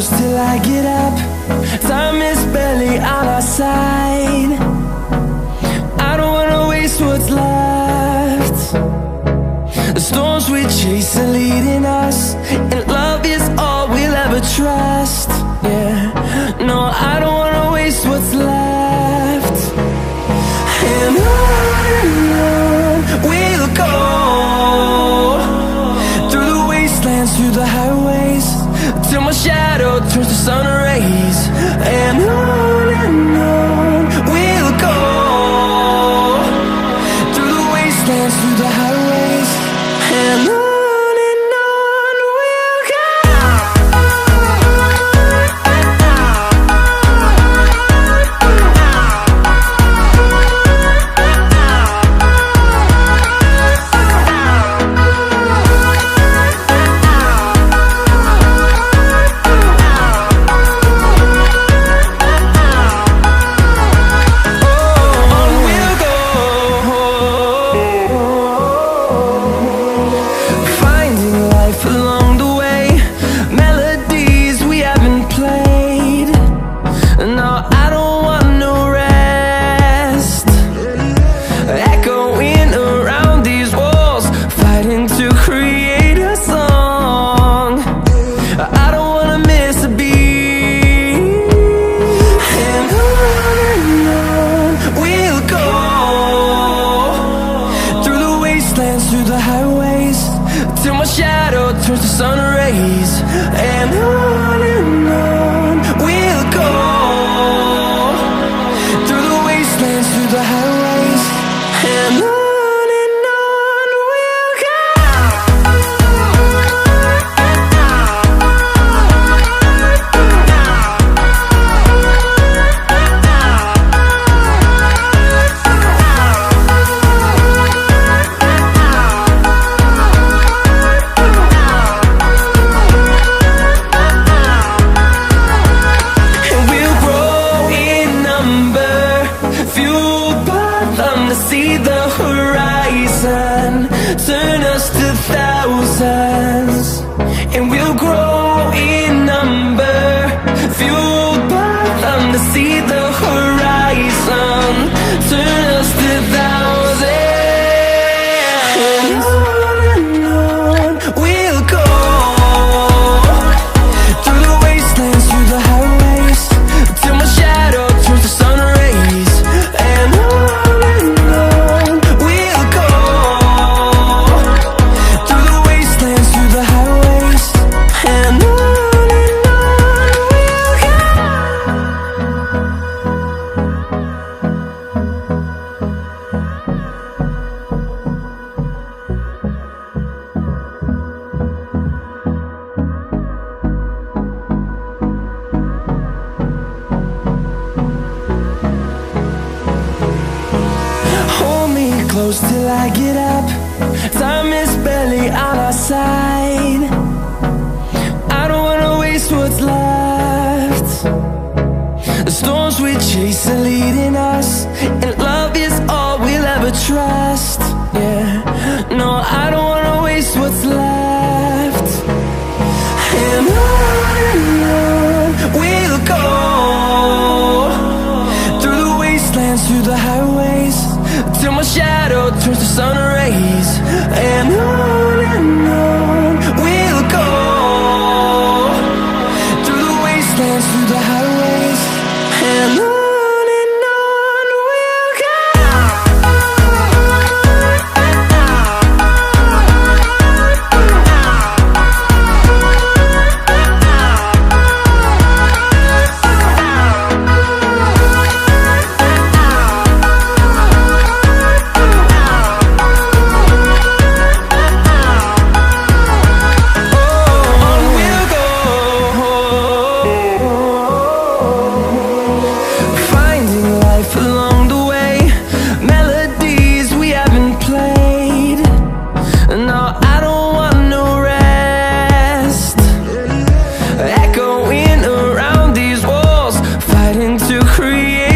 close till I get up. Time is barely on our side. I don't wanna waste what's left. The storms we chase are leading us, and love is all we'll ever trust. Yeah, no, I don't wanna waste what's left. And on we'll go, through the wastelands, through the highways, till my shadow turns to sun rays. And on we'll go, through the wastelands, through the highways, and on we'll go. Through the highways, till my shadow turns to sun rays. And on we'll go, through the wastelands, through the highways, and on we'll go. See the horizon, turn us to thousands, and we'll grow in number, fueled by them. To see the horizon, turn us to thousands, and on we'll go, through the wastelands, through the highways, till my shadow turns to sun rays. And close till I get up. Time is barely on our side. I don't wanna waste what's left. The storms we chase are leading us, and love is all we'll ever trust. Yeah, no, I don't wanna waste what's left. And on we'll go, through the wastelands, through the highways, till my shadow turns to sun rays. And on we'll go, through the wastelands, through the highways, and on we'll go. Echoing around these walls, fighting to create